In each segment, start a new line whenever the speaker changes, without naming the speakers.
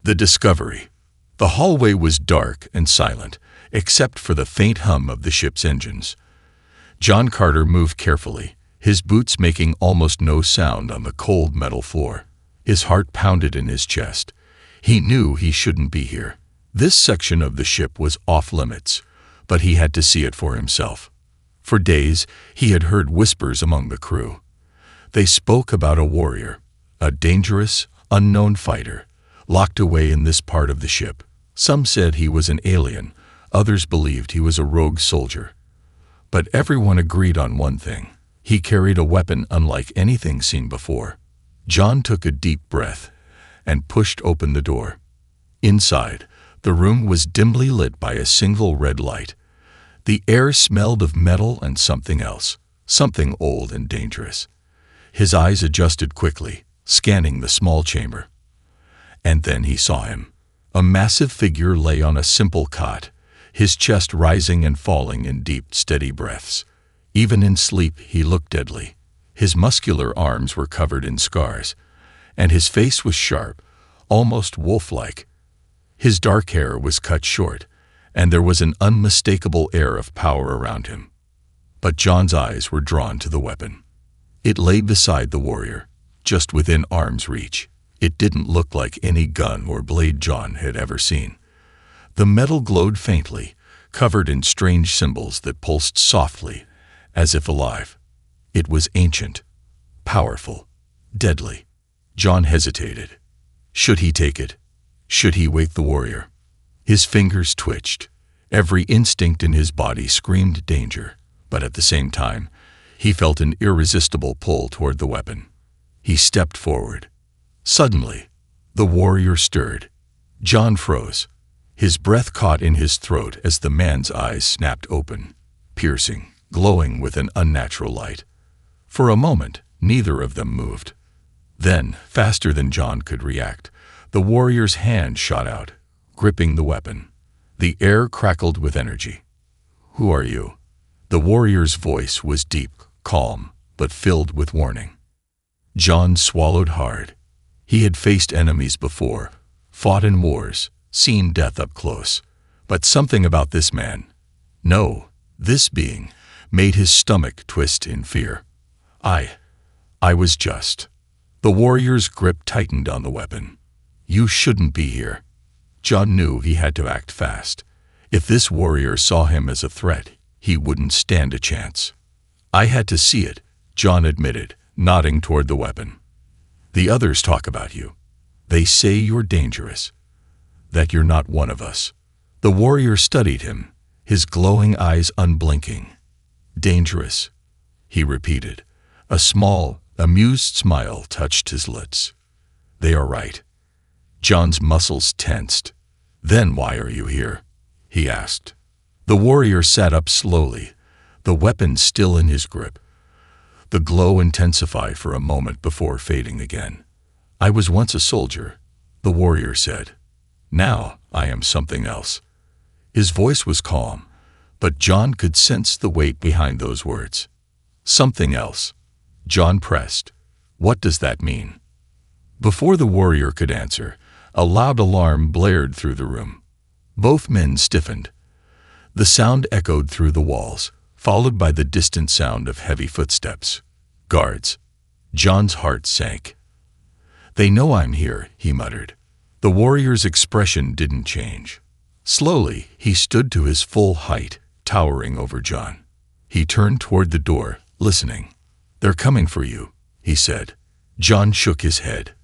The discovery. The hallway was dark and silent, except for the faint hum of the ship's engines. John Carter moved carefully, his boots making almost no sound on the cold metal floor. His heart pounded in his chest. He knew he shouldn't be here. This section of the ship was off-limits, but he had to see it for himself. For days, he had heard whispers among the crew. They spoke about a warrior, a dangerous, unknown fighter, locked away in this part of the ship. Some said he was an alien, others believed he was a rogue soldier. But everyone agreed on one thing. He carried a weapon unlike anything seen before. John took a deep breath and pushed open the door. Inside, the room was dimly lit by a single red light. The air smelled of metal and something else, something old and dangerous. His eyes adjusted quickly, scanning the small chamber. And then he saw him. A massive figure lay on a simple cot, his chest rising and falling in deep, steady breaths. Even in sleep, he looked deadly. His muscular arms were covered in scars, and his face was sharp, almost wolf-like. His dark hair was cut short, and there was an unmistakable air of power around him. But John's eyes were drawn to the weapon. It lay beside the warrior, just within arm's reach. It didn't look like any gun or blade John had ever seen. The metal glowed faintly, covered in strange symbols that pulsed softly, as if alive. It was ancient, powerful, deadly. John hesitated. Should he take it? Should he wake the warrior? His fingers twitched. Every instinct in his body screamed danger, but at the same time, he felt an irresistible pull toward the weapon. He stepped forward. Suddenly, the warrior stirred. John froze. His breath caught in his throat as the man's eyes snapped open, piercing, glowing with an unnatural light. For a moment, neither of them moved. Then, faster than John could react, the warrior's hand shot out, gripping the weapon. The air crackled with energy. "Who are you?" The warrior's voice was deep, calm, but filled with warning. John swallowed hard. He had faced enemies before, fought in wars, seen death up close. But something about this man, no, this being, made his stomach twist in fear. I was just. The warrior's grip tightened on the weapon. "You shouldn't be here." John knew he had to act fast. If this warrior saw him as a threat, he wouldn't stand a chance. "I had to see it," John admitted, nodding toward the weapon. "The others talk about you. They say you're dangerous, that you're not one of us." The warrior studied him, his glowing eyes unblinking. "Dangerous," he repeated. A small, amused smile touched his lips. "They are right." John's muscles tensed. "Then why are you here?" he asked. The warrior sat up slowly, the weapon still in his grip. The glow intensified for a moment before fading again. "I was once a soldier," the warrior said. "Now I am something else." His voice was calm, but John could sense the weight behind those words. "Something else." John pressed. "What does that mean?" Before the warrior could answer, a loud alarm blared through the room. Both men stiffened. The sound echoed through the walls, followed by the distant sound of heavy footsteps. "Guards." John's heart sank. "They know I'm here," he muttered. The warrior's expression didn't change. Slowly, he stood to his full height, towering over John. He turned toward the door, listening. "They're coming for you," he said. John shook his head.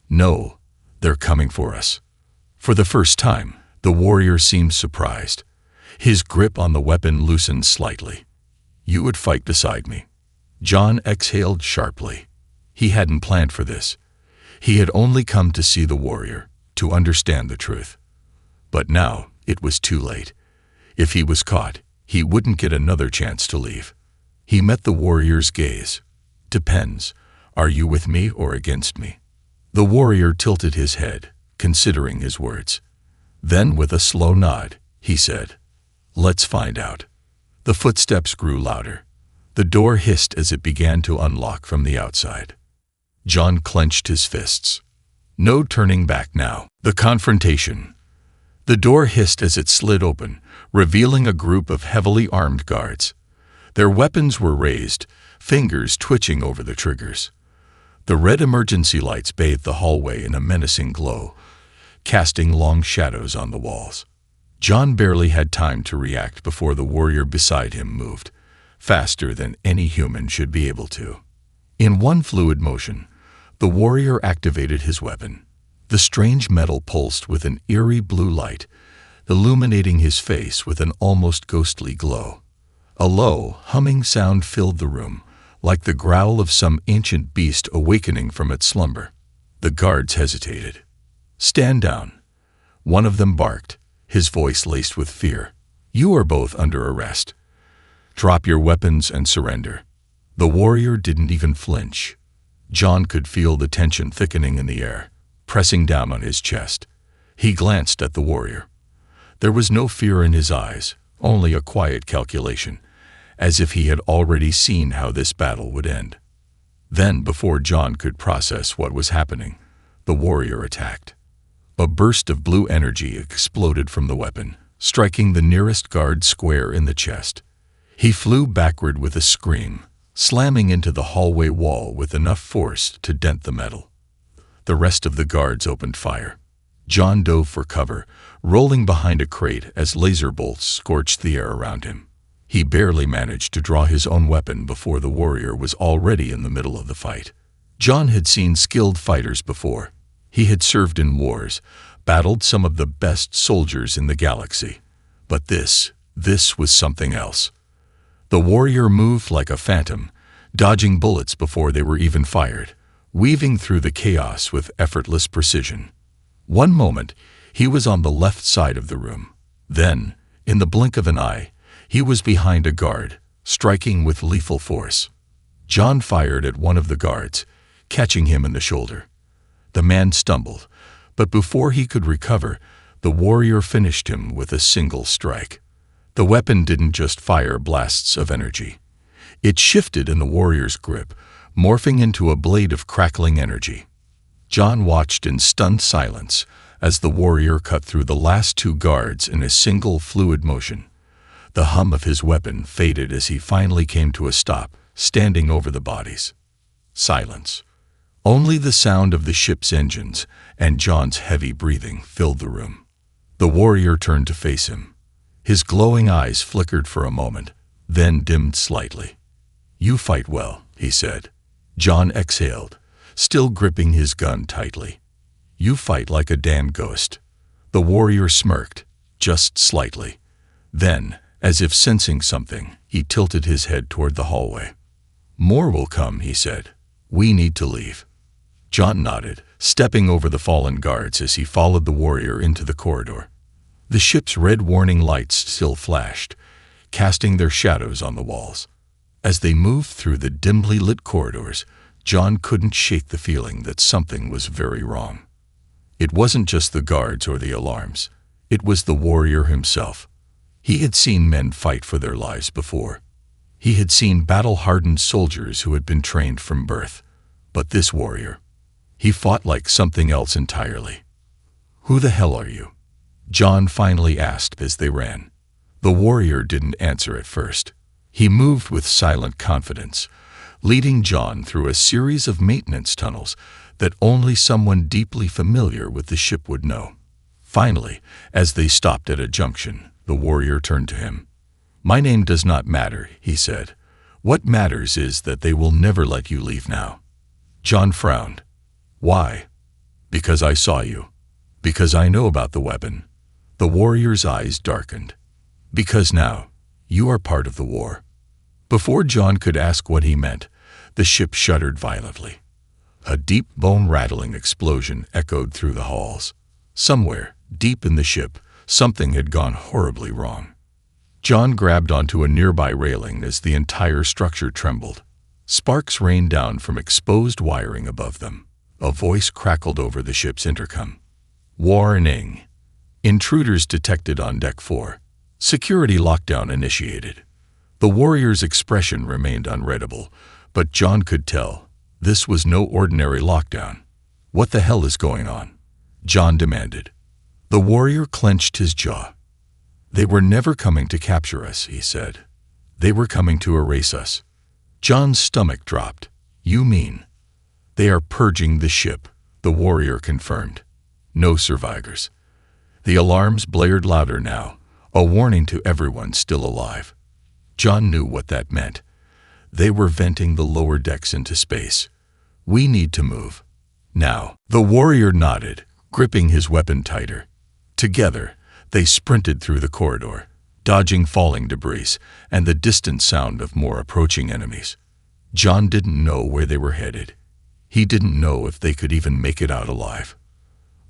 "No, they're coming for us." For the first time, the warrior seemed surprised. His grip on the weapon loosened slightly. "You would fight beside me." John exhaled sharply. He hadn't planned for this. He had only come to see the warrior, to understand the truth. But now it was too late. If he was caught, he wouldn't get another chance to leave. He met the warrior's gaze. "Depends. Are you with me or against me?" The warrior tilted his head, considering his words. Then, with a slow nod, he said, "Let's find out." The footsteps grew louder. The door hissed as it began to unlock from the outside. John clenched his fists. No turning back now. The confrontation. The door hissed as it slid open, revealing a group of heavily armed guards. Their weapons were raised, fingers twitching over the triggers. The red emergency lights bathed the hallway in a menacing glow, casting long shadows on the walls. John barely had time to react before the warrior beside him moved, faster than any human should be able to. In one fluid motion, the warrior activated his weapon. The strange metal pulsed with an eerie blue light, illuminating his face with an almost ghostly glow. A low, humming sound filled the room, like the growl of some ancient beast awakening from its slumber. The guards hesitated. "Stand down," one of them barked, his voice laced with fear. "You are both under arrest. Drop your weapons and surrender." The warrior didn't even flinch. John could feel the tension thickening in the air, pressing down on his chest. He glanced at the warrior. There was no fear in his eyes, only a quiet calculation, as if he had already seen how this battle would end. Then, before John could process what was happening, the warrior attacked. A burst of blue energy exploded from the weapon, striking the nearest guard square in the chest. He flew backward with a scream, slamming into the hallway wall with enough force to dent the metal. The rest of the guards opened fire. John dove for cover, rolling behind a crate as laser bolts scorched the air around him. He barely managed to draw his own weapon before the warrior was already in the middle of the fight. John had seen skilled fighters before. He had served in wars, battled some of the best soldiers in the galaxy. But this was something else. The warrior moved like a phantom, dodging bullets before they were even fired, weaving through the chaos with effortless precision. One moment, he was on the left side of the room. Then, in the blink of an eye, he was behind a guard, striking with lethal force. John fired at one of the guards, catching him in the shoulder. The man stumbled, but before he could recover, the warrior finished him with a single strike. The weapon didn't just fire blasts of energy. It shifted in the warrior's grip, morphing into a blade of crackling energy. John watched in stunned silence as the warrior cut through the last two guards in a single fluid motion. The hum of his weapon faded as he finally came to a stop, standing over the bodies. Silence. Only the sound of the ship's engines and John's heavy breathing filled the room. The warrior turned to face him. His glowing eyes flickered for a moment, then dimmed slightly. "You fight well," he said. John exhaled, still gripping his gun tightly. "You fight like a damn ghost." The warrior smirked, just slightly. Then, as if sensing something, he tilted his head toward the hallway. "More will come," he said. "We need to leave." John nodded, stepping over the fallen guards as he followed the warrior into the corridor. The ship's red warning lights still flashed, casting their shadows on the walls. As they moved through the dimly lit corridors, John couldn't shake the feeling that something was very wrong. It wasn't just the guards or the alarms. It was the warrior himself. He had seen men fight for their lives before. He had seen battle-hardened soldiers who had been trained from birth. But this warrior, he fought like something else entirely. "Who the hell are you?" John finally asked as they ran. The warrior didn't answer at first. He moved with silent confidence, leading John through a series of maintenance tunnels that only someone deeply familiar with the ship would know. Finally, as they stopped at a junction, the warrior turned to him. "My name does not matter," he said. "What matters is that they will never let you leave now." John frowned. "Why?" "Because I saw you. Because I know about the weapon." The warrior's eyes darkened. "Because now, you are part of the war." Before John could ask what he meant, the ship shuddered violently. A deep bone-rattling explosion echoed through the halls. Somewhere, deep in the ship, something had gone horribly wrong. John grabbed onto a nearby railing as the entire structure trembled. Sparks rained down from exposed wiring above them. A voice crackled over the ship's intercom. "Warning. Intruders detected on Deck 4. Security lockdown initiated." The warrior's expression remained unreadable, but John could tell this was no ordinary lockdown. "What the hell is going on?" John demanded. The warrior clenched his jaw. "They were never coming to capture us," he said. "They were coming to erase us." John's stomach dropped. "You mean?" "They are purging the ship," the warrior confirmed. "No survivors." The alarms blared louder now, a warning to everyone still alive. John knew what that meant. They were venting the lower decks into space. "We need to move. Now." The warrior nodded, gripping his weapon tighter. Together, they sprinted through the corridor, dodging falling debris and the distant sound of more approaching enemies. John didn't know where they were headed. He didn't know if they could even make it out alive.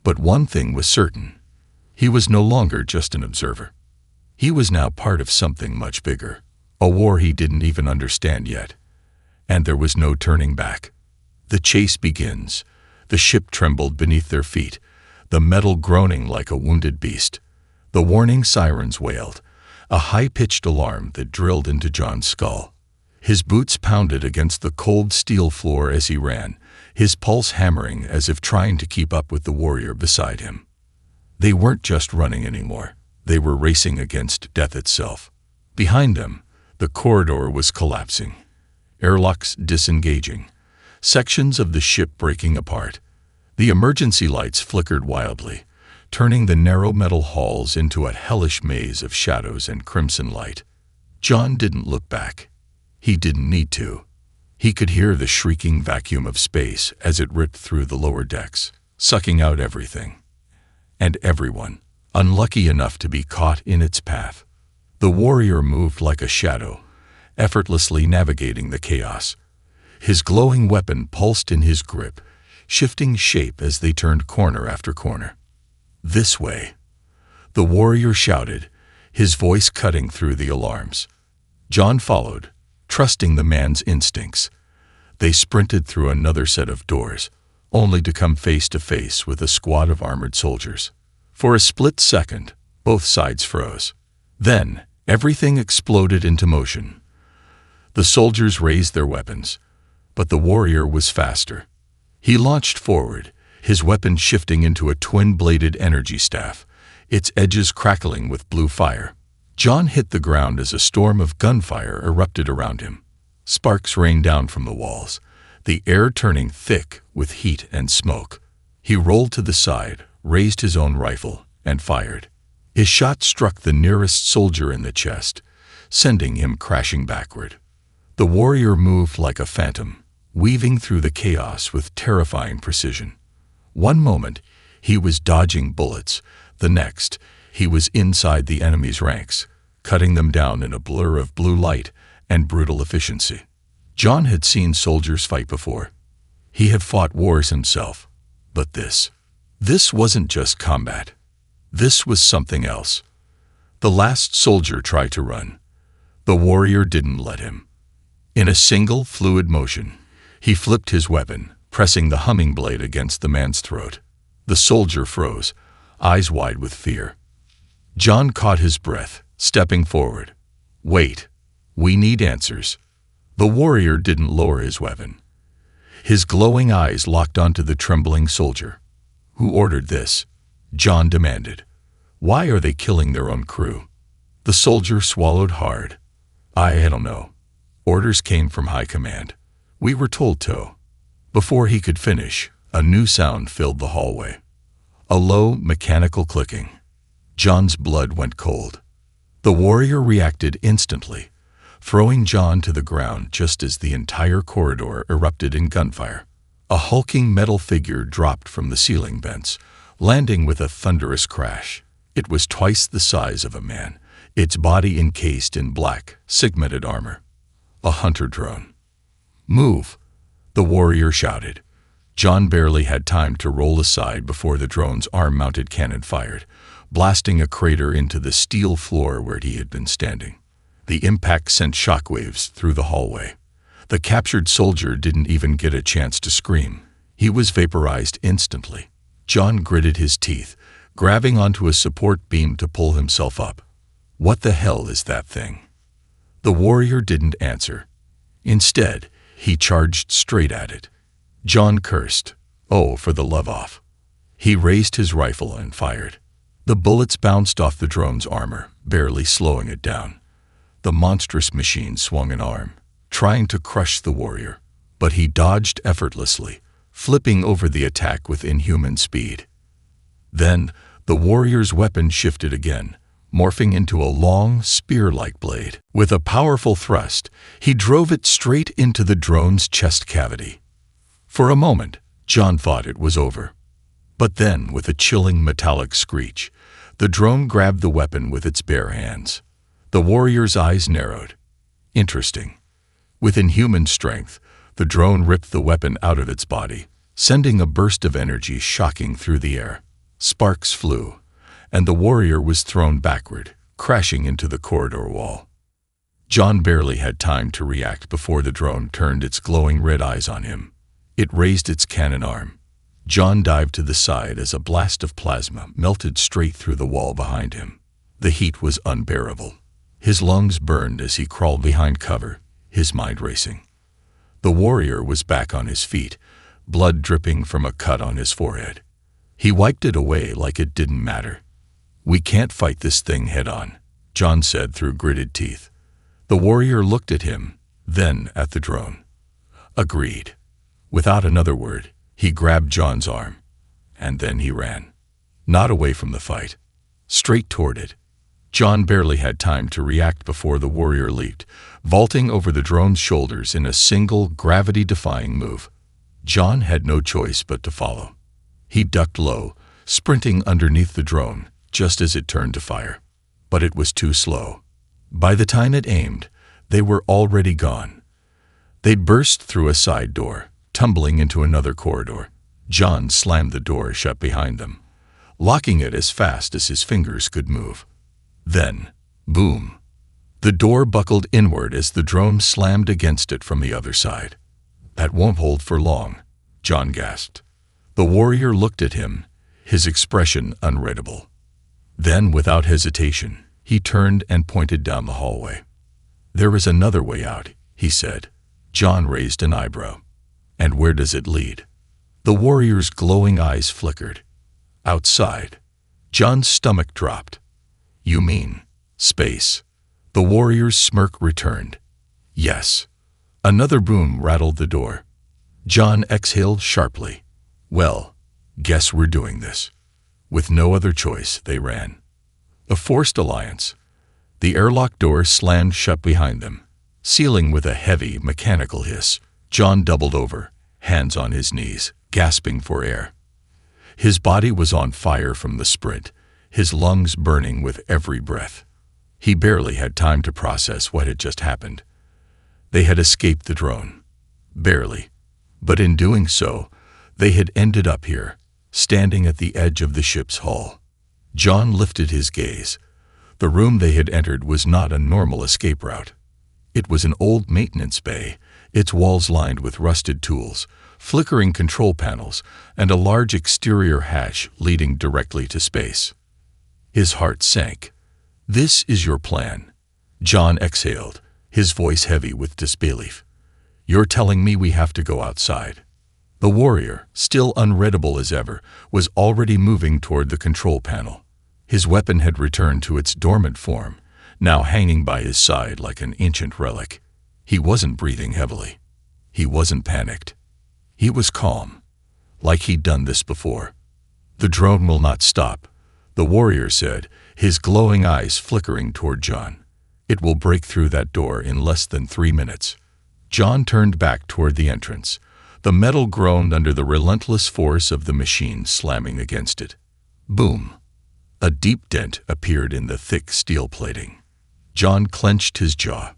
But one thing was certain. He was no longer just an observer. He was now part of something much bigger, a war he didn't even understand yet. And there was no turning back. The chase begins. The ship trembled beneath their feet, the metal groaning like a wounded beast. The warning sirens wailed, a high-pitched alarm that drilled into John's skull. His boots pounded against the cold steel floor as he ran, his pulse hammering as if trying to keep up with the warrior beside him. They weren't just running anymore. They were racing against death itself. Behind them, the corridor was collapsing, airlocks disengaging, sections of the ship breaking apart. The emergency lights flickered wildly, turning the narrow metal halls into a hellish maze of shadows and crimson light. John didn't look back. He didn't need to. He could hear the shrieking vacuum of space as it ripped through the lower decks, sucking out everything and everyone unlucky enough to be caught in its path. The warrior moved like a shadow, effortlessly navigating the chaos. His glowing weapon pulsed in his grip, shifting shape as they turned corner after corner. "This way," the warrior shouted, his voice cutting through the alarms. John followed, trusting the man's instincts. They sprinted through another set of doors, only to come face to face with a squad of armored soldiers. For a split second, both sides froze. Then, everything exploded into motion. The soldiers raised their weapons, but the warrior was faster. He launched forward, his weapon shifting into a twin-bladed energy staff, its edges crackling with blue fire. John hit the ground as a storm of gunfire erupted around him. Sparks rained down from the walls, the air turning thick with heat and smoke. He rolled to the side, raised his own rifle, and fired. His shot struck the nearest soldier in the chest, sending him crashing backward. The warrior moved like a phantom, weaving through the chaos with terrifying precision. One moment, he was dodging bullets. The next, he was inside the enemy's ranks, cutting them down in a blur of blue light and brutal efficiency. John had seen soldiers fight before. He had fought wars himself. But this wasn't just combat. This was something else. The last soldier tried to run. The warrior didn't let him. In a single fluid motion, he flipped his weapon, pressing the humming blade against the man's throat. The soldier froze, eyes wide with fear. John caught his breath, stepping forward. "Wait, we need answers." The warrior didn't lower his weapon. His glowing eyes locked onto the trembling soldier. "Who ordered this?" John demanded. "Why are they killing their own crew?" The soldier swallowed hard. I don't know. Orders came from high command. We were told to." Before he could finish, a new sound filled the hallway. A low, mechanical clicking. John's blood went cold. The warrior reacted instantly, throwing John to the ground just as the entire corridor erupted in gunfire. A hulking metal figure dropped from the ceiling vents, landing with a thunderous crash. It was twice the size of a man, its body encased in black, segmented armor. A hunter drone. "Move!" the warrior shouted. John barely had time to roll aside before the drone's arm-mounted cannon fired, blasting a crater into the steel floor where he had been standing. The impact sent shockwaves through the hallway. The captured soldier didn't even get a chance to scream. He was vaporized instantly. John gritted his teeth, grabbing onto a support beam to pull himself up. "What the hell is that thing?" The warrior didn't answer. Instead, he charged straight at it. John cursed. Oh, for the love off. He raised his rifle and fired. The bullets bounced off the drone's armor, barely slowing it down. The monstrous machine swung an arm, trying to crush the warrior, but he dodged effortlessly, flipping over the attack with inhuman speed. Then, the warrior's weapon shifted again, morphing into a long, spear-like blade. With a powerful thrust, he drove it straight into the drone's chest cavity. For a moment, John thought it was over. But then, with a chilling metallic screech, the drone grabbed the weapon with its bare hands. The warrior's eyes narrowed. Interesting. With inhuman strength, the drone ripped the weapon out of its body, sending a burst of energy shocking through the air. Sparks flew, and the warrior was thrown backward, crashing into the corridor wall. John barely had time to react before the drone turned its glowing red eyes on him. It raised its cannon arm. John dived to the side as a blast of plasma melted straight through the wall behind him. The heat was unbearable. His lungs burned as he crawled behind cover, his mind racing. The warrior was back on his feet, blood dripping from a cut on his forehead. He wiped it away like it didn't matter. "We can't fight this thing head-on," John said through gritted teeth. The warrior looked at him, then at the drone. Agreed. Without another word, he grabbed John's arm, and then he ran. Not away from the fight, straight toward it. John barely had time to react before the warrior leaped, vaulting over the drone's shoulders in a single gravity-defying move. John had no choice but to follow. He ducked low, sprinting underneath the drone, just as it turned to fire. But it was too slow. By the time it aimed, they were already gone. They'd burst through a side door, tumbling into another corridor. John slammed the door shut behind them, locking it as fast as his fingers could move. Then, boom! The door buckled inward as the drone slammed against it from the other side. "That won't hold for long," John gasped. The warrior looked at him, his expression unreadable. Then, without hesitation, he turned and pointed down the hallway. "There is another way out," he said. John raised an eyebrow. "And where does it lead?" The warrior's glowing eyes flickered. "Outside." John's stomach dropped. "You mean space?" The warrior's smirk returned. "Yes." Another boom rattled the door. John exhaled sharply. "Well, guess we're doing this." With no other choice, they ran. A forced alliance. The airlock door slammed shut behind them, sealing with a heavy, mechanical hiss. John doubled over, hands on his knees, gasping for air. His body was on fire from the sprint, his lungs burning with every breath. He barely had time to process what had just happened. They had escaped the drone. Barely. But in doing so, they had ended up here, standing at the edge of the ship's hull. John lifted his gaze. The room they had entered was not a normal escape route. It was an old maintenance bay, its walls lined with rusted tools, flickering control panels, and a large exterior hatch leading directly to space. His heart sank. "This is your plan?" John exhaled, his voice heavy with disbelief. "You're telling me we have to go outside?" The warrior, still unreadable as ever, was already moving toward the control panel. His weapon had returned to its dormant form, now hanging by his side like an ancient relic. He wasn't breathing heavily. He wasn't panicked. He was calm, like he'd done this before. "The drone will not stop," the warrior said, his glowing eyes flickering toward John. "It will break through that door in less than 3 minutes." John turned back toward the entrance. The metal groaned under the relentless force of the machine slamming against it. Boom! A deep dent appeared in the thick steel plating. John clenched his jaw.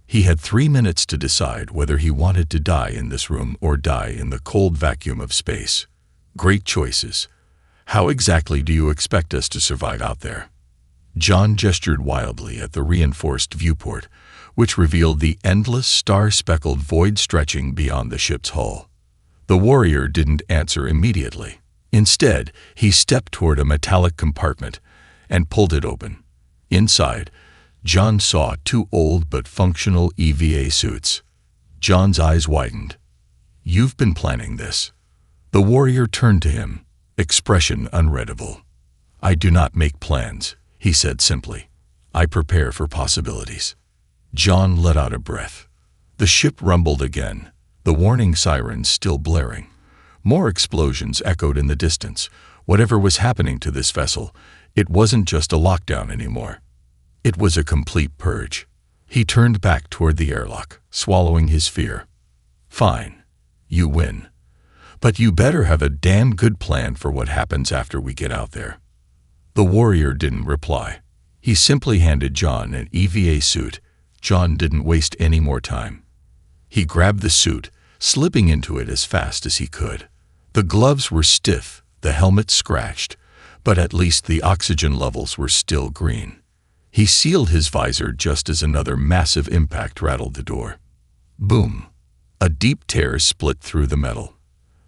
He had 3 minutes to decide whether he wanted to die in this room or die in the cold vacuum of space. Great choices. How exactly do you expect us to survive out there? John gestured wildly at the reinforced viewport, which revealed the endless star-speckled void stretching beyond the ship's hull. The warrior didn't answer immediately. Instead, he stepped toward a metallic compartment and pulled it open. Inside, John saw 2 old but functional EVA suits. John's eyes widened. "You've been planning this." The warrior turned to him, expression unreadable. "I do not make plans," he said simply. "I prepare for possibilities." John let out a breath. The ship rumbled again, the warning sirens still blaring. More explosions echoed in the distance. Whatever was happening to this vessel, it wasn't just a lockdown anymore. It was a complete purge. He turned back toward the airlock, swallowing his fear. "Fine. You win. But you better have a damn good plan for what happens after we get out there." The warrior didn't reply. He simply handed John an EVA suit. John didn't waste any more time. He grabbed the suit, slipping into it as fast as he could. The gloves were stiff, the helmet scratched, but at least the oxygen levels were still green. He sealed his visor just as another massive impact rattled the door. Boom! A deep tear split through the metal.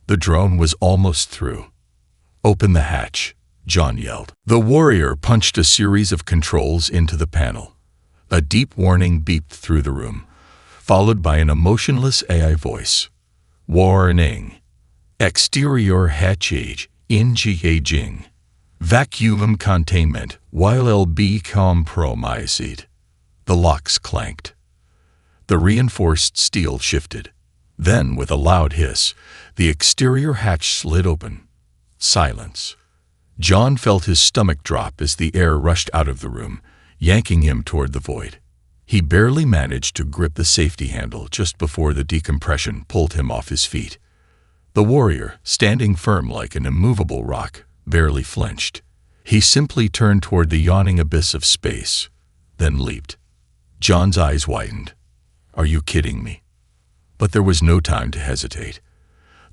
The drone was almost through. "Open the hatch," John yelled. The warrior punched a series of controls into the panel. A deep warning beeped through the room, followed by an emotionless AI voice. "Warning. Exterior hatch engaging. Vacuum containment while be compromised." The locks clanked. The reinforced steel shifted. Then, with a loud hiss, the exterior hatch slid open. Silence. John felt his stomach drop as the air rushed out of the room, yanking him toward the void. He barely managed to grip the safety handle just before the decompression pulled him off his feet. The warrior, standing firm like an immovable rock, barely flinched. He simply turned toward the yawning abyss of space, then leaped. John's eyes widened. "Are you kidding me?" But there was no time to hesitate.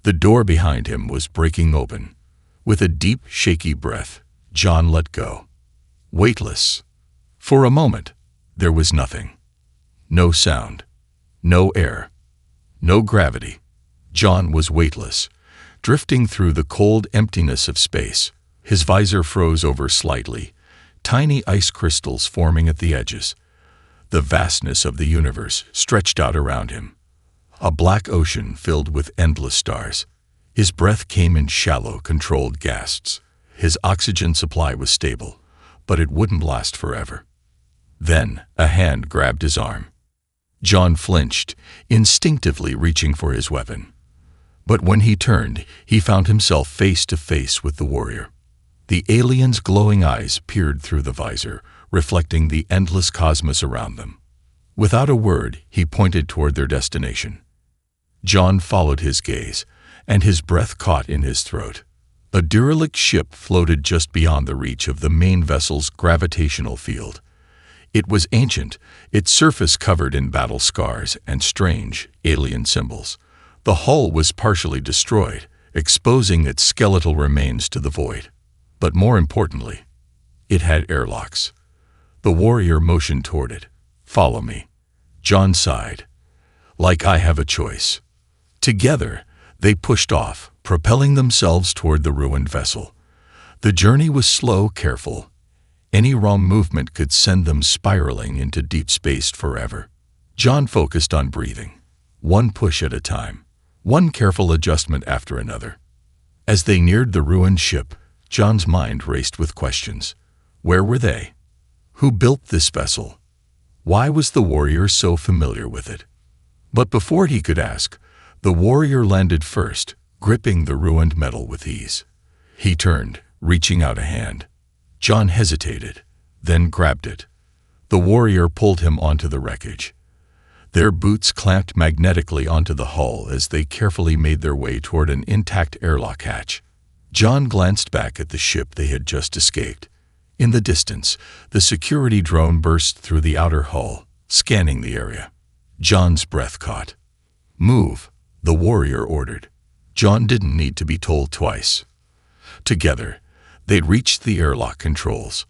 The door behind him was breaking open. With a deep, shaky breath, John let go. Weightless. For a moment, there was nothing. No sound. No air. No gravity. John was weightless, drifting through the cold emptiness of space. His visor froze over slightly, tiny ice crystals forming at the edges. The vastness of the universe stretched out around him. A black ocean filled with endless stars. His breath came in shallow, controlled gasps. His oxygen supply was stable, but it wouldn't last forever. Then a hand grabbed his arm. John flinched, instinctively reaching for his weapon. But when he turned, he found himself face to face with the warrior. The alien's glowing eyes peered through the visor, reflecting the endless cosmos around them. Without a word, he pointed toward their destination. John followed his gaze, and his breath caught in his throat. A derelict ship floated just beyond the reach of the main vessel's gravitational field. It was ancient, its surface covered in battle scars and strange, alien symbols. The hull was partially destroyed, exposing its skeletal remains to the void. But more importantly, it had airlocks. The warrior motioned toward it. "Follow me." John sighed. "Like I have a choice." Together, they pushed off, propelling themselves toward the ruined vessel. The journey was slow, careful. Any wrong movement could send them spiraling into deep space forever. John focused on breathing, one push at a time, one careful adjustment after another. As they neared the ruined ship, John's mind raced with questions. Where were they? Who built this vessel? Why was the warrior so familiar with it? But before he could ask, the warrior landed first, gripping the ruined metal with ease. He turned, reaching out a hand. John hesitated, then grabbed it. The warrior pulled him onto the wreckage. Their boots clamped magnetically onto the hull as they carefully made their way toward an intact airlock hatch. John glanced back at the ship they had just escaped. In the distance, the security drone burst through the outer hull, scanning the area. John's breath caught. "Move," the warrior ordered. John didn't need to be told twice. Together, they'd reached the airlock controls.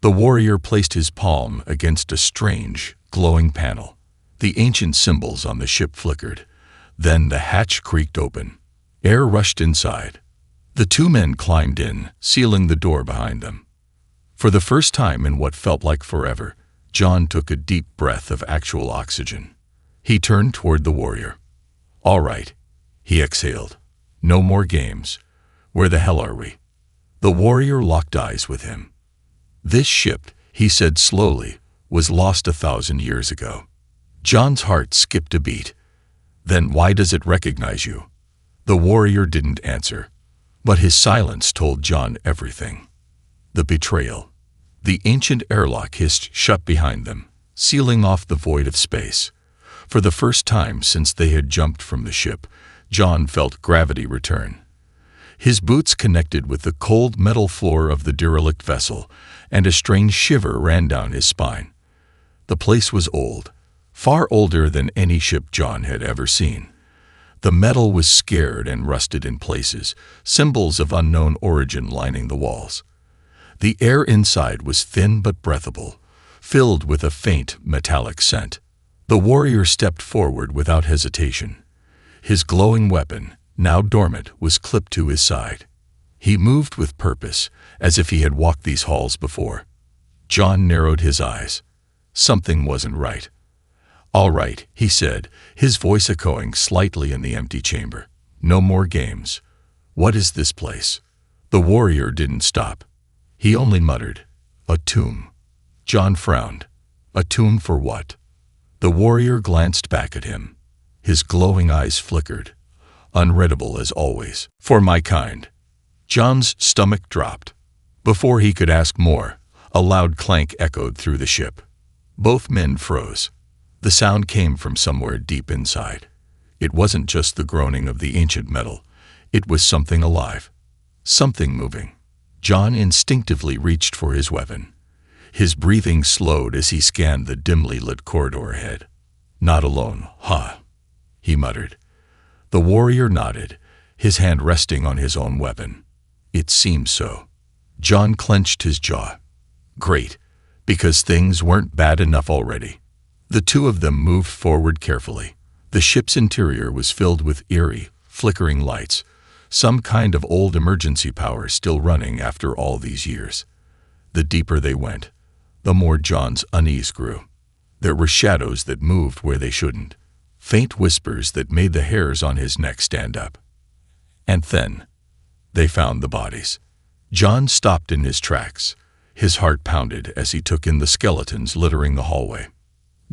The warrior placed his palm against a strange, glowing panel. The ancient symbols on the ship flickered. Then the hatch creaked open. Air rushed inside. The two men climbed in, sealing the door behind them. For the first time in what felt like forever, John took a deep breath of actual oxygen. He turned toward the warrior. "All right," he exhaled. No more games. Where the hell are we? The warrior locked eyes with him. This ship, he said slowly, was lost 1,000 years ago. John's heart skipped a beat. Then why does it recognize you? The warrior didn't answer, but his silence told John everything. The betrayal. The ancient airlock hissed shut behind them, sealing off the void of space. For the first time since they had jumped from the ship, John felt gravity return. His boots connected with the cold metal floor of the derelict vessel, and a strange shiver ran down his spine. The place was old, far older than any ship John had ever seen. The metal was scarred and rusted in places, symbols of unknown origin lining the walls. The air inside was thin but breathable, filled with a faint metallic scent. The warrior stepped forward without hesitation. His glowing weapon, now dormant, was clipped to his side. He moved with purpose, as if he had walked these halls before. John narrowed his eyes. Something wasn't right. "All right," he said, his voice echoing slightly in the empty chamber. "No more games. What is this place?" The warrior didn't stop. He only muttered, "A tomb." John frowned. "A tomb for what?" The warrior glanced back at him. His glowing eyes flickered. "Unreadable as always. For my kind." John's stomach dropped. Before he could ask more, a loud clank echoed through the ship. Both men froze. The sound came from somewhere deep inside. It wasn't just the groaning of the ancient metal. It was something alive. Something moving. John instinctively reached for his weapon. His breathing slowed as he scanned the dimly lit corridor ahead. "Not alone, huh?" he muttered. The warrior nodded, his hand resting on his own weapon. "It seems so." John clenched his jaw. Great, because things weren't bad enough already. The two of them moved forward carefully. The ship's interior was filled with eerie, flickering lights, some kind of old emergency power still running after all these years. The deeper they went, the more John's unease grew. There were shadows that moved where they shouldn't, faint whispers that made the hairs on his neck stand up. And then, they found the bodies. John stopped in his tracks. His heart pounded as he took in the skeletons littering the hallway.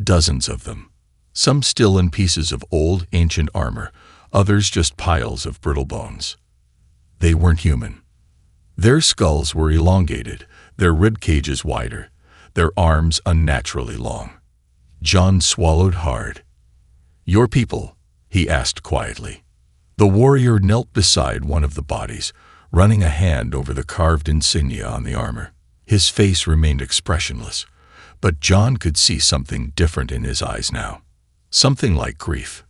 Dozens of them. Some still in pieces of old, ancient armor, others just piles of brittle bones. They weren't human. Their skulls were elongated, their rib cages wider, their arms unnaturally long. John swallowed hard. "Your people?" he asked quietly. The warrior knelt beside one of the bodies, running a hand over the carved insignia on the armor. His face remained expressionless, but John could see something different in his eyes now. Something like grief.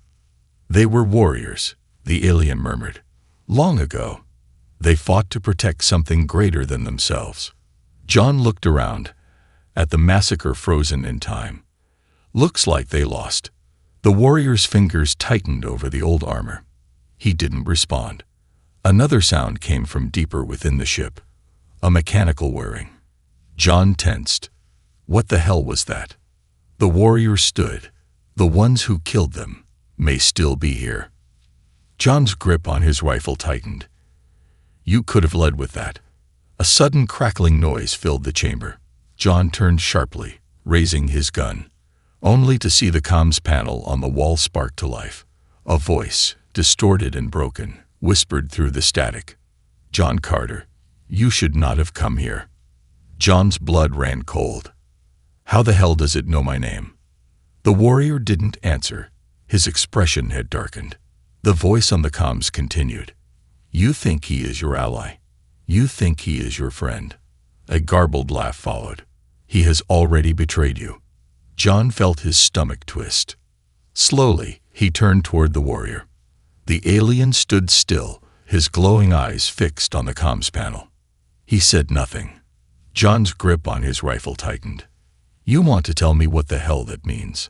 "They were warriors," the alien murmured. "Long ago. They fought to protect something greater than themselves." John looked around, at the massacre frozen in time. "Looks like they lost." The warrior's fingers tightened over the old armor. He didn't respond. Another sound came from deeper within the ship. A mechanical whirring. John tensed. What the hell was that? The warrior stood. The ones who killed them may still be here. John's grip on his rifle tightened. "You could have led with that." A sudden crackling noise filled the chamber. John turned sharply, raising his gun, only to see the comms panel on the wall spark to life. A voice, distorted and broken, whispered through the static. "John Carter, you should not have come here." John's blood ran cold. "How the hell does it know my name?" The warrior didn't answer. His expression had darkened. The voice on the comms continued. "You think he is your ally. You think he is your friend." A garbled laugh followed. "He has already betrayed you." John felt his stomach twist. Slowly, he turned toward the warrior. The alien stood still, his glowing eyes fixed on the comms panel. He said nothing. John's grip on his rifle tightened. "You want to tell me what the hell that means?"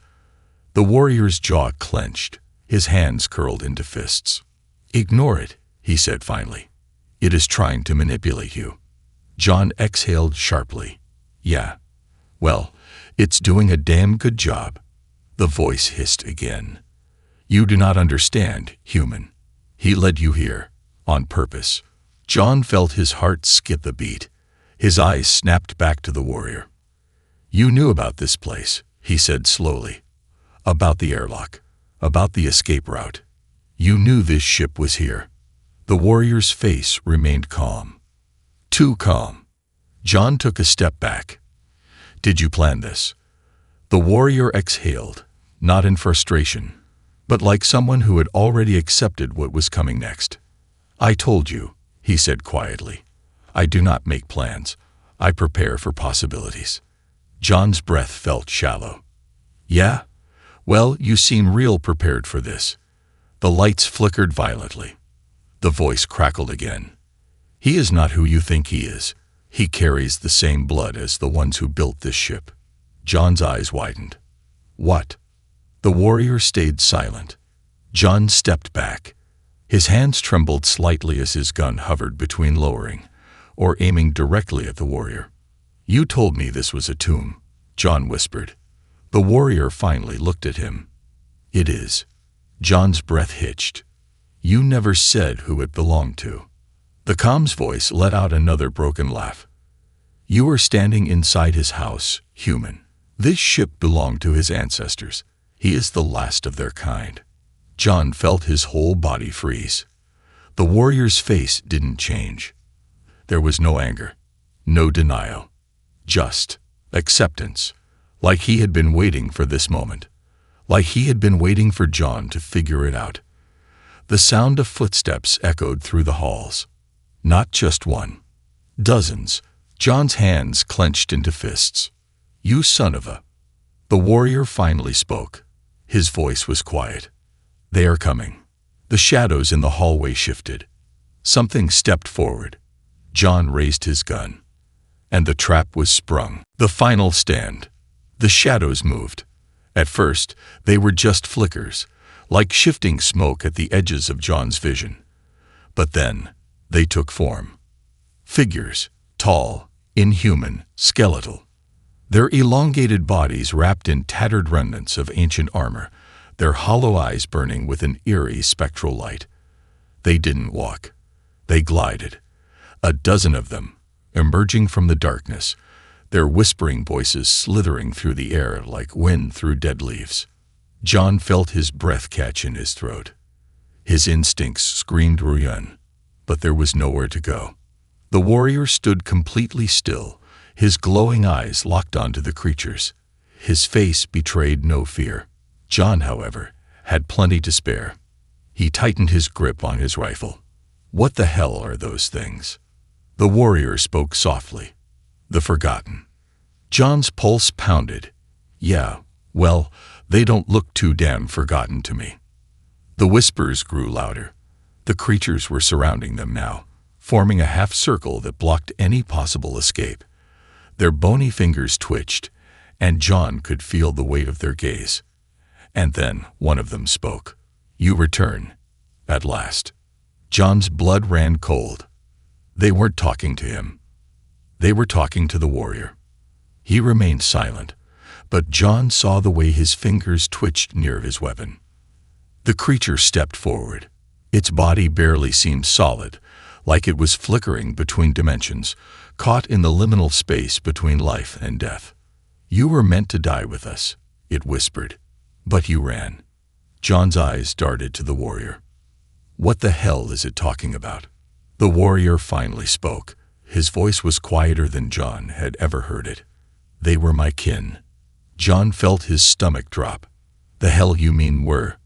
The warrior's jaw clenched, his hands curled into fists. "Ignore it," he said finally. "It is trying to manipulate you." John exhaled sharply. "Yeah. Well, it's doing a damn good job." The voice hissed again. "You do not understand, human. He led you here. On purpose. John felt his heart skip a beat. His eyes snapped back to the warrior. "You knew about this place," he said slowly. "About the airlock. About the escape route. You knew this ship was here." The warrior's face remained calm. Too calm. John took a step back. "Did you plan this?" The warrior exhaled, not in frustration, but like someone who had already accepted what was coming next. "I told you," he said quietly. "I do not make plans. I prepare for possibilities." John's breath felt shallow. "Yeah? Well, you seem real prepared for this." The lights flickered violently. The voice crackled again. "He is not who you think he is. He carries the same blood as the ones who built this ship." John's eyes widened. "What?" The warrior stayed silent. John stepped back. His hands trembled slightly as his gun hovered between lowering or aiming directly at the warrior. "You told me this was a tomb," John whispered. The warrior finally looked at him. "It is." John's breath hitched. "You never said who it belonged to." The comms voice let out another broken laugh. "You are standing inside his house, human. This ship belonged to his ancestors. He is the last of their kind." John felt his whole body freeze. The warrior's face didn't change. There was no anger, no denial, just acceptance, like he had been waiting for this moment, like he had been waiting for John to figure it out. The sound of footsteps echoed through the halls. Not just one. Dozens. John's hands clenched into fists. "You son of a..." The warrior finally spoke. His voice was quiet. "They are coming." The shadows in the hallway shifted. Something stepped forward. John raised his gun. And the trap was sprung. The final stand. The shadows moved. At first, they were just flickers, like shifting smoke at the edges of John's vision. But then, they took form. Figures, tall, inhuman, skeletal. Their elongated bodies wrapped in tattered remnants of ancient armor, their hollow eyes burning with an eerie spectral light. They didn't walk. They glided. A dozen of them, emerging from the darkness, their whispering voices slithering through the air like wind through dead leaves. John felt his breath catch in his throat. His instincts screamed ruin, but there was nowhere to go. The warrior stood completely still, his glowing eyes locked onto the creatures. His face betrayed no fear. John, however, had plenty to spare. He tightened his grip on his rifle. "What the hell are those things?" The warrior spoke softly. "The Forgotten." John's pulse pounded. "Yeah, well, they don't look too damn forgotten to me." The whispers grew louder. The creatures were surrounding them now, forming a half circle that blocked any possible escape. Their bony fingers twitched, and John could feel the weight of their gaze. And then one of them spoke. "You return, at last." John's blood ran cold. They weren't talking to him. They were talking to the warrior. He remained silent, but John saw the way his fingers twitched near his weapon. The creature stepped forward. Its body barely seemed solid, like it was flickering between dimensions, caught in the liminal space between life and death. "You were meant to die with us," it whispered. "But you ran." John's eyes darted to the warrior. "What the hell is it talking about?" The warrior finally spoke. His voice was quieter than John had ever heard it. "They were my kin." John felt his stomach drop. "The hell you mean were?"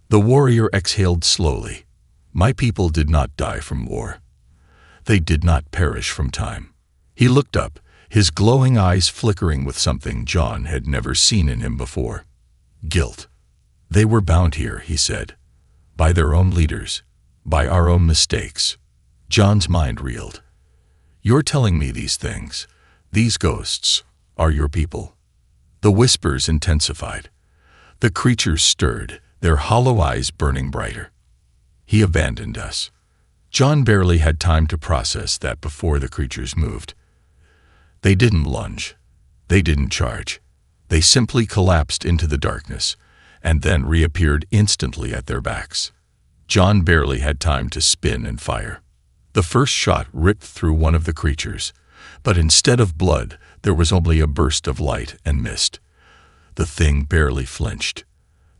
The warrior exhaled slowly. "My people did not die from war. They did not perish from time." He looked up, his glowing eyes flickering with something John had never seen in him before. "Guilt. They were bound here," he said. "By their own leaders. By our own mistakes." John's mind reeled. "You're telling me these things, these ghosts, are your people?" The whispers intensified. The creatures stirred, their hollow eyes burning brighter. "He abandoned us." John barely had time to process that before the creatures moved. They didn't lunge. They didn't charge. They simply collapsed into the darkness, and then reappeared instantly at their backs. John barely had time to spin and fire. The first shot ripped through one of the creatures, but instead of blood, there was only a burst of light and mist. The thing barely flinched.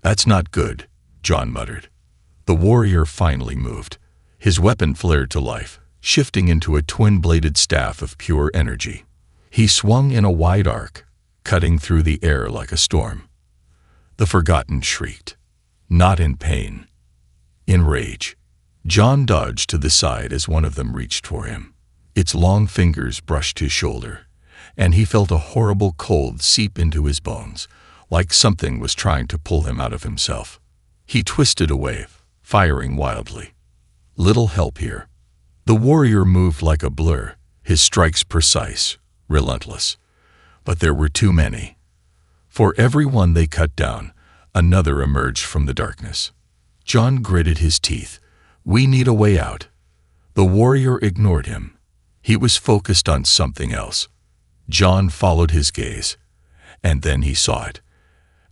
"That's not good," John muttered. The warrior finally moved. His weapon flared to life, shifting into a twin-bladed staff of pure energy. He swung in a wide arc, cutting through the air like a storm. The Forgotten shrieked, not in pain, in rage. John dodged to the side as one of them reached for him. Its long fingers brushed his shoulder, and he felt a horrible cold seep into his bones, like something was trying to pull him out of himself. He twisted away, firing wildly. Little help here. The warrior moved like a blur, his strikes precise, relentless. But there were too many. For every one they cut down, another emerged from the darkness. John gritted his teeth. "We need a way out." The warrior ignored him. He was focused on something else. John followed his gaze, and then he saw it.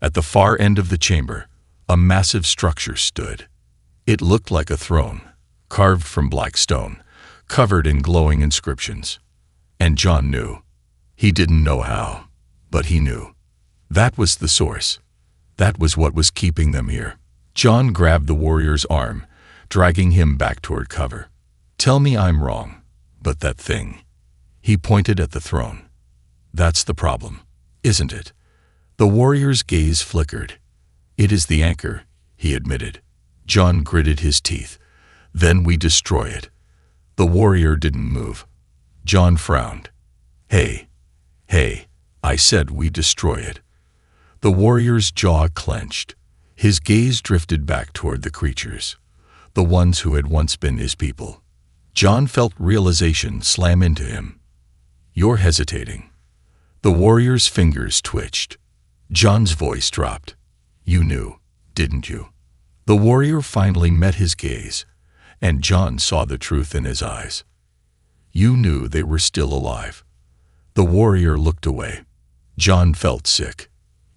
At the far end of the chamber, a massive structure stood. It looked like a throne, carved from black stone, covered in glowing inscriptions. And John knew. He didn't know how, but he knew. That was the source. That was what was keeping them here. John grabbed the warrior's arm, dragging him back toward cover. "Tell me I'm wrong, but that thing." He pointed at the throne. "That's the problem, isn't it?" The warrior's gaze flickered. "It is the anchor," he admitted. John gritted his teeth. "Then we destroy it." The warrior didn't move. John frowned. Hey, I said we destroy it." The warrior's jaw clenched. His gaze drifted back toward the creatures, the ones who had once been his people. John felt realization slam into him. "You're hesitating." The warrior's fingers twitched. John's voice dropped. "You knew, didn't you?" The warrior finally met his gaze, and John saw the truth in his eyes. "You knew they were still alive." The warrior looked away. John felt sick.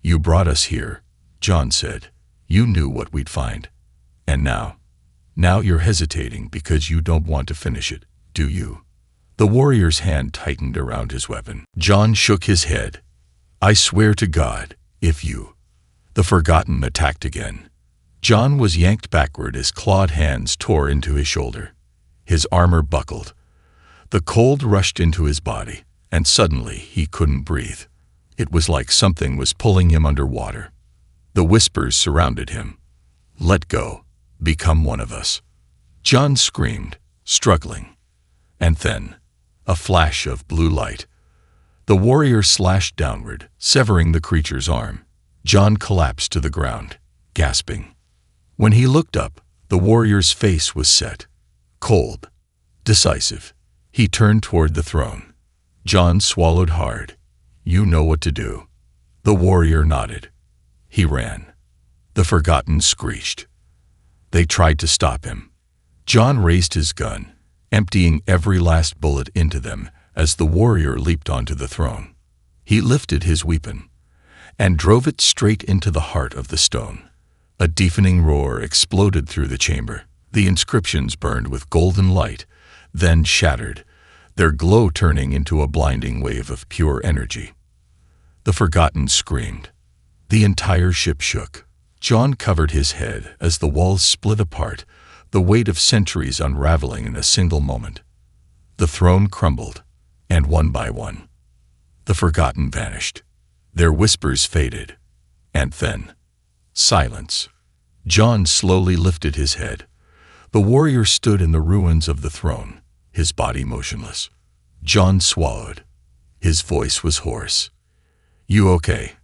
"You brought us here," John said. "You knew what we'd find. And now you're hesitating because you don't want to finish it, do you?" The warrior's hand tightened around his weapon. John shook his head. "I swear to God, if you..." The Forgotten attacked again. John was yanked backward as clawed hands tore into his shoulder. His armor buckled. The cold rushed into his body, and suddenly he couldn't breathe. It was like something was pulling him underwater. The whispers surrounded him. "Let go. Become one of us." John screamed, struggling. And then, a flash of blue light. The warrior slashed downward, severing the creature's arm. John collapsed to the ground, gasping. When he looked up, the warrior's face was set, cold, decisive. He turned toward the throne. John swallowed hard. "You know what to do." The warrior nodded. He ran. The Forgotten screeched. They tried to stop him. John raised his gun, emptying every last bullet into them as the warrior leaped onto the throne. He lifted his weapon and drove it straight into the heart of the stone. A deafening roar exploded through the chamber. The inscriptions burned with golden light, then shattered, their glow turning into a blinding wave of pure energy. The Forgotten screamed. The entire ship shook. John covered his head as the walls split apart, the weight of centuries unraveling in a single moment. The throne crumbled, and one by one, the Forgotten vanished. Their whispers faded, and then, silence. John slowly lifted his head. The warrior stood in the ruins of the throne, his body motionless. John swallowed. His voice was hoarse. "You okay?"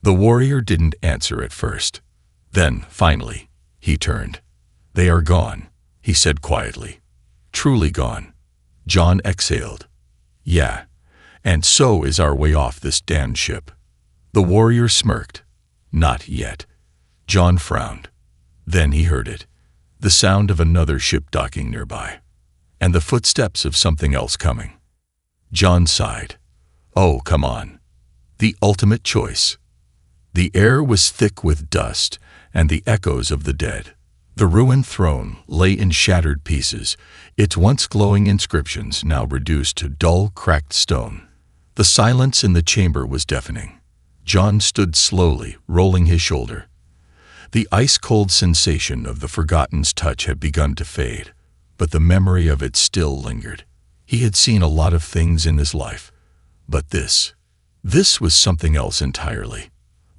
The warrior didn't answer at first. Then, finally, he turned. "They are gone," he said quietly. "Truly gone." John exhaled. "Yeah, and so is our way off this damned ship." The warrior smirked. "Not yet." John frowned. Then he heard it, the sound of another ship docking nearby, and the footsteps of something else coming. John sighed. Oh, come on. The ultimate choice. The air was thick with dust and the echoes of the dead. The ruined throne lay in shattered pieces, its once glowing inscriptions now reduced to dull, cracked stone. The silence in the chamber was deafening. John stood slowly, rolling his shoulder. The ice-cold sensation of the Forgotten's touch had begun to fade, but the memory of it still lingered. He had seen a lot of things in his life, but this was something else entirely.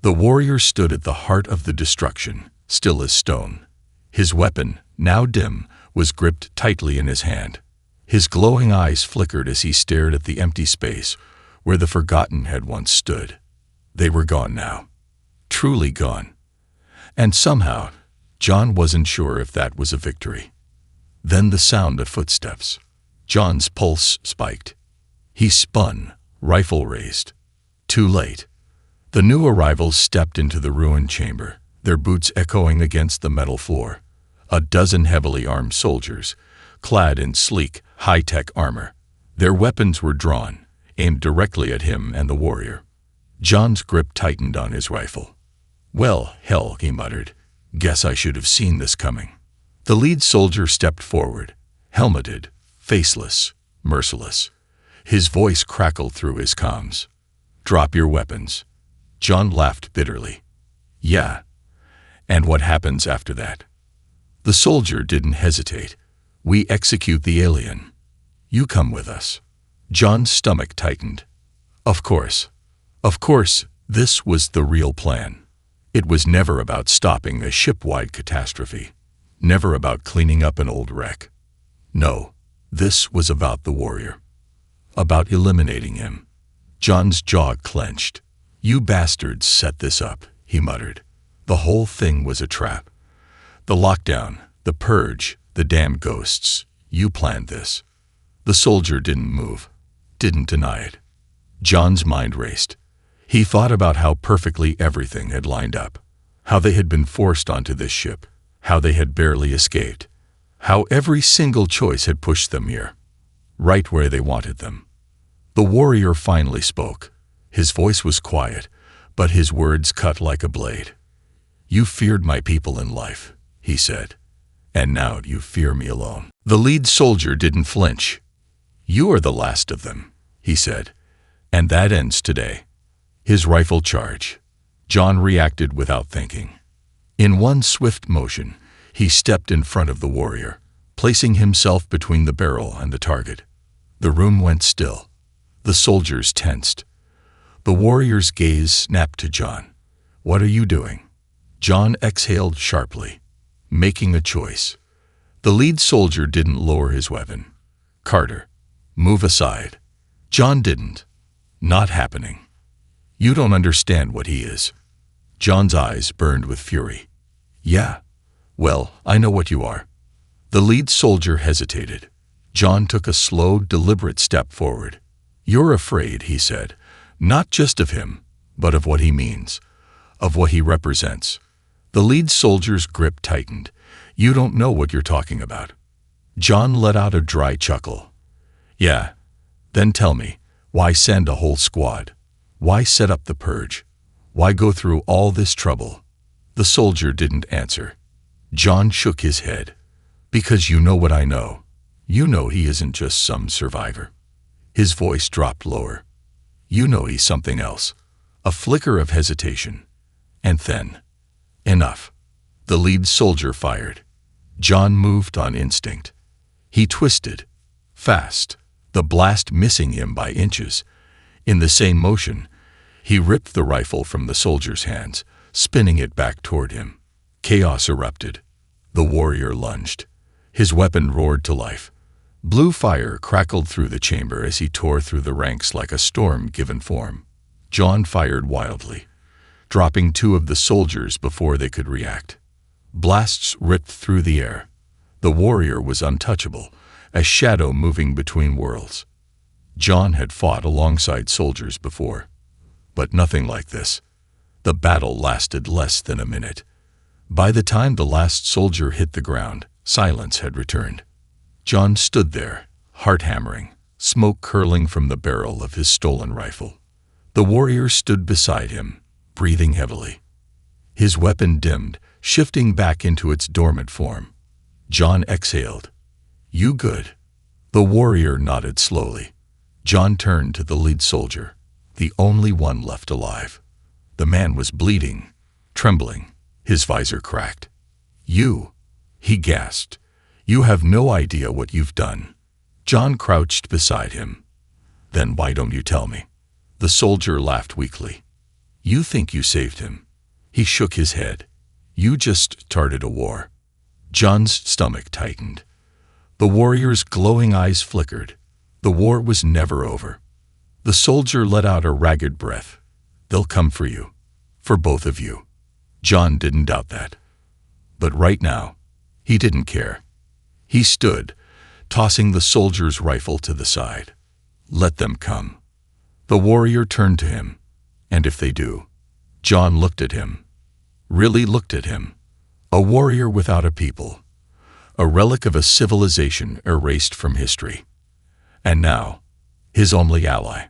The warrior stood at the heart of the destruction, still as stone. His weapon, now dim, was gripped tightly in his hand. His glowing eyes flickered as he stared at the empty space where the Forgotten had once stood. They were gone now. Truly gone. And somehow, John wasn't sure if that was a victory. Then the sound of footsteps. John's pulse spiked. He spun, rifle raised. Too late. The new arrivals stepped into the ruined chamber, their boots echoing against the metal floor. A dozen heavily armed soldiers, clad in sleek, high-tech armor. Their weapons were drawn, aimed directly at him and the warrior. John's grip tightened on his rifle. "Well, hell," he muttered. "Guess I should have seen this coming." The lead soldier stepped forward, helmeted, faceless, merciless. His voice crackled through his comms. "Drop your weapons." John laughed bitterly. "Yeah. And what happens after that?" The soldier didn't hesitate. "We execute the alien. You come with us." John's stomach tightened. Of course. Of course, this was the real plan. It was never about stopping a ship-wide catastrophe. Never about cleaning up an old wreck. No, this was about the warrior. About eliminating him. John's jaw clenched. "You bastards set this up," he muttered. The whole thing was a trap. The lockdown, the purge, the damn ghosts. You planned this. The soldier didn't move, didn't deny it. John's mind raced. He thought about how perfectly everything had lined up, how they had been forced onto this ship, how they had barely escaped, how every single choice had pushed them here, right where they wanted them. The warrior finally spoke. His voice was quiet, but his words cut like a blade. "You feared my people in life," he said, "and now you fear me alone." The lead soldier didn't flinch. "You are the last of them," he said, "and that ends today." His rifle charge. John reacted without thinking. In one swift motion, he stepped in front of the warrior, placing himself between the barrel and the target. The room went still. The soldiers tensed. The warrior's gaze snapped to John. "What are you doing?" John exhaled sharply, making a choice. The lead soldier didn't lower his weapon. "Carter, move aside." John didn't. "Not happening. You don't understand what he is." John's eyes burned with fury. "Yeah? Well, I know what you are." The lead soldier hesitated. John took a slow, deliberate step forward. "You're afraid," he said, "not just of him, but of what he means, of what he represents." The lead soldier's grip tightened. "You don't know what you're talking about." John let out a dry chuckle. "Yeah. Then tell me, why send a whole squad? Why set up the purge? Why go through all this trouble?" The soldier didn't answer. John shook his head. "Because you know what I know. You know he isn't just some survivor." His voice dropped lower. "You know he's something else." A flicker of hesitation. And then, enough. The lead soldier fired. John moved on instinct. He twisted. Fast. The blast missing him by inches. In the same motion, he ripped the rifle from the soldier's hands, spinning it back toward him. Chaos erupted. The warrior lunged. His weapon roared to life. Blue fire crackled through the chamber as he tore through the ranks like a storm given form. John fired wildly, dropping two of the soldiers before they could react. Blasts ripped through the air. The warrior was untouchable, a shadow moving between worlds. John had fought alongside soldiers before, but nothing like this. The battle lasted less than a minute. By the time the last soldier hit the ground, silence had returned. John stood there, heart hammering, smoke curling from the barrel of his stolen rifle. The warrior stood beside him, breathing heavily. His weapon dimmed, shifting back into its dormant form. John exhaled. "You good?" The warrior nodded slowly. John turned to the lead soldier, the only one left alive. The man was bleeding, trembling, his visor cracked. "You," he gasped, "you have no idea what you've done." John crouched beside him. "Then why don't you tell me?" The soldier laughed weakly. "You think you saved him." He shook his head. "You just started a war." John's stomach tightened. The warrior's glowing eyes flickered. The war was never over. The soldier let out a ragged breath. "They'll come for you. For both of you." John didn't doubt that. But right now, he didn't care. He stood, tossing the soldier's rifle to the side. "Let them come." The warrior turned to him. "And if they do?" John looked at him. Really looked at him. A warrior without a people. A relic of a civilization erased from history. And now, his only ally.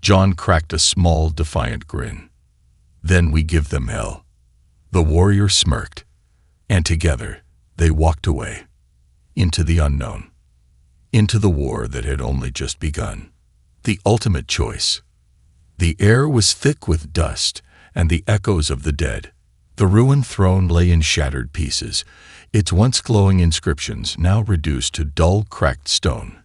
John cracked a small, defiant grin. "Then we give them hell." The warrior smirked. And together, they walked away. Into the unknown. Into the war that had only just begun. The ultimate choice. The air was thick with dust and the echoes of the dead. The ruined throne lay in shattered pieces, its once glowing inscriptions now reduced to dull, cracked stone.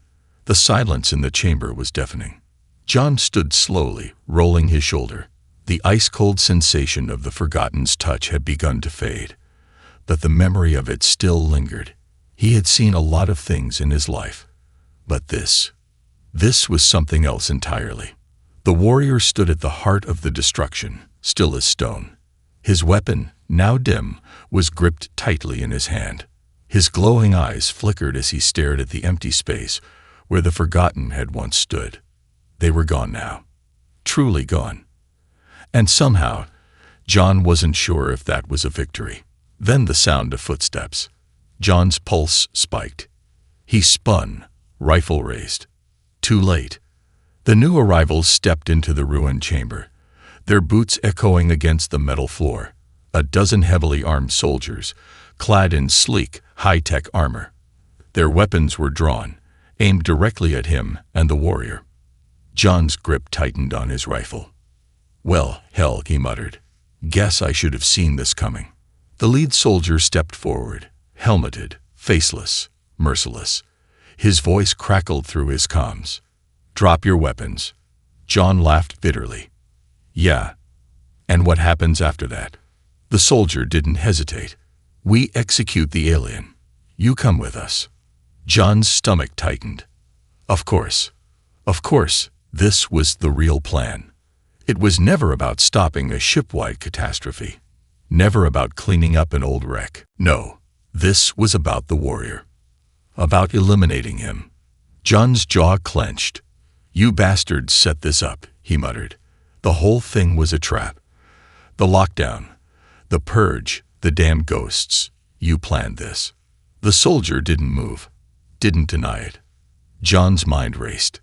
The silence in the chamber was deafening. John stood slowly, rolling his shoulder. The ice-cold sensation of the Forgotten's touch had begun to fade, but the memory of it still lingered. He had seen a lot of things in his life, but this was something else entirely. The warrior stood at the heart of the destruction, still as stone. His weapon, now dim, was gripped tightly in his hand. His glowing eyes flickered as he stared at the empty space where the Forgotten had once stood. They were gone now. Truly gone. And somehow, John wasn't sure if that was a victory. Then the sound of footsteps. John's pulse spiked. He spun, rifle raised. Too late. The new arrivals stepped into the ruined chamber, their boots echoing against the metal floor. A dozen heavily armed soldiers, clad in sleek, high-tech armor. Their weapons were drawn, aimed directly at him and the warrior. John's grip tightened on his rifle. "Well, hell," he muttered. "Guess I should have seen this coming." The lead soldier stepped forward, helmeted, faceless, merciless. His voice crackled through his comms. "Drop your weapons." John laughed bitterly. "Yeah. And what happens after that?" The soldier didn't hesitate. "We execute the alien. You come with us." John's stomach tightened. Of course. Of course, this was the real plan. It was never about stopping a ship-wide catastrophe. Never about cleaning up an old wreck. No, this was about the warrior. About eliminating him. John's jaw clenched. "You bastards set this up," he muttered. "The whole thing was a trap. The lockdown, the purge, the damn ghosts. You planned this." The soldier didn't move, didn't deny it. John's mind raced.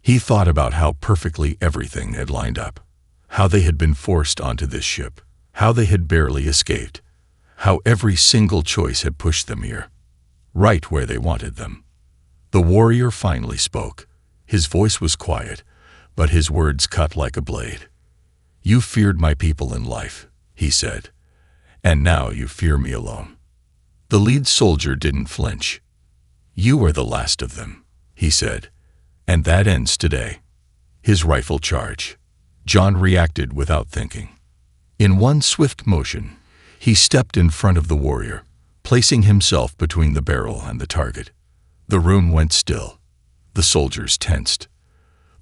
He thought about how perfectly everything had lined up. How they had been forced onto this ship. How they had barely escaped. How every single choice had pushed them here. Right where they wanted them. The warrior finally spoke. His voice was quiet, but his words cut like a blade. "You feared my people in life," he said, "and now you fear me alone." The lead soldier didn't flinch. "You are the last of them," he said, "and that ends today." His rifle charge. John reacted without thinking. In one swift motion, he stepped in front of the warrior, placing himself between the barrel and the target. The room went still. The soldiers tensed.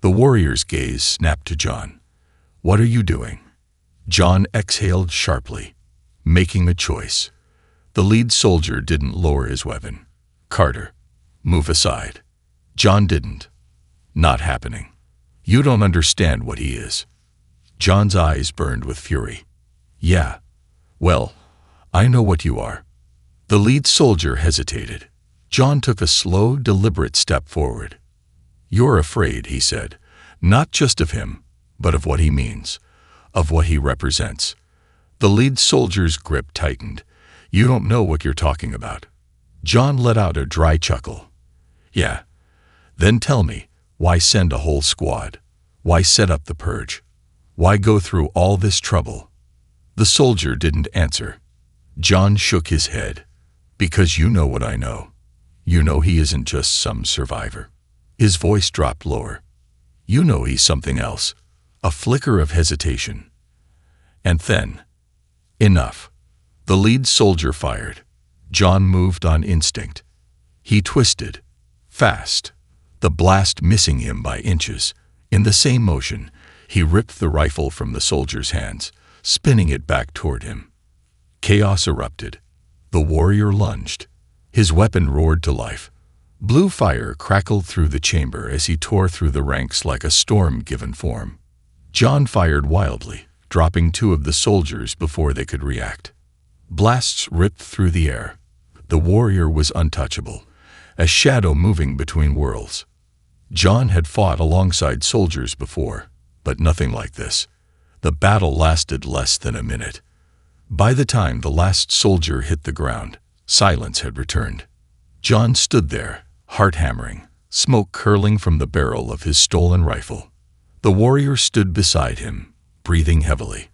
The warrior's gaze snapped to John. "What are you doing?" John exhaled sharply, making a choice. The lead soldier didn't lower his weapon. "Carter, move aside." John didn't. "Not happening. You don't understand what he is." John's eyes burned with fury. "Yeah. Well, I know what you are." The lead soldier hesitated. John took a slow, deliberate step forward. "You're afraid," he said, "not just of him, but of what he means, of what he represents." The lead soldier's grip tightened, You don't know what you're talking about." John let out a dry chuckle. "Yeah. Then tell me, why send a whole squad? Why set up the purge? Why go through all this trouble?" The soldier didn't answer. John shook his head. "Because you know what I know. You know he isn't just some survivor." His voice dropped lower. "You know he's something else." A flicker of hesitation. And then, enough. The lead soldier fired. John moved on instinct. He twisted. Fast. The blast missing him by inches. In the same motion, he ripped the rifle from the soldier's hands, spinning it back toward him. Chaos erupted. The warrior lunged. His weapon roared to life. Blue fire crackled through the chamber as he tore through the ranks like a storm given form. John fired wildly, dropping 2 of the soldiers before they could react. Blasts ripped through the air. The warrior was untouchable, a shadow moving between worlds. John had fought alongside soldiers before, but nothing like this. The battle lasted less than a minute. By the time the last soldier hit the ground, silence had returned. John stood there, heart hammering, smoke curling from the barrel of his stolen rifle. The warrior stood beside him, breathing heavily.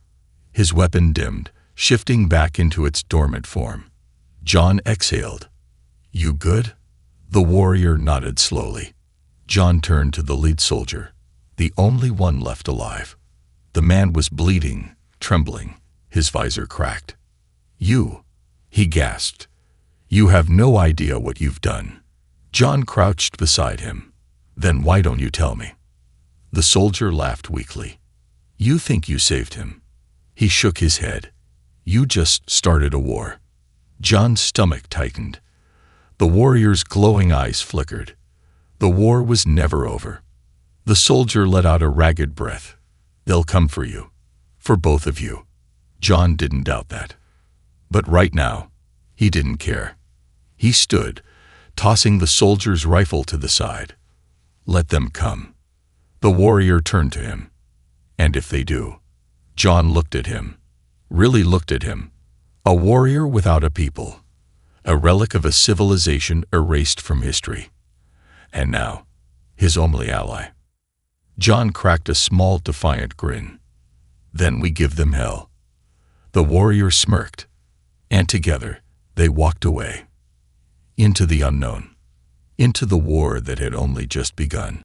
His weapon dimmed, shifting back into its dormant form. John exhaled. "You good?" The warrior nodded slowly. John turned to the lead soldier, the only one left alive. The man was bleeding, trembling, his visor cracked. "You," he gasped. "You have no idea what you've done." John crouched beside him. "Then why don't you tell me?" The soldier laughed weakly. "You think you saved him." He shook his head. "You just started a war." John's stomach tightened. The warrior's glowing eyes flickered. The war was never over. The soldier let out a ragged breath. "They'll come for you. For both of you." John didn't doubt that. But right now, he didn't care. He stood, tossing the soldier's rifle to the side. "Let them come." The warrior turned to him. "And if they do?" John looked at him. Really looked at him. A warrior without a people. A relic of a civilization erased from history. And now, his only ally. John cracked a small, defiant grin. "Then we give them hell." The warrior smirked. And together, they walked away. Into the unknown. Into the war that had only just begun.